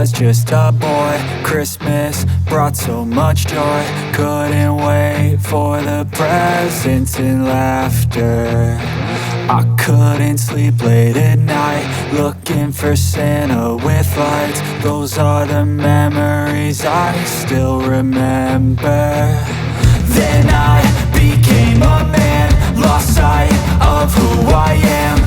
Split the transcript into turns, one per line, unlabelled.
was just a boy. Christmas brought so much joy. Couldn't wait for the presents and laughter. I couldn't sleep late at night, looking for Santa with lights. Those are the memories I still remember. Then I became a man, lost sight of who I am.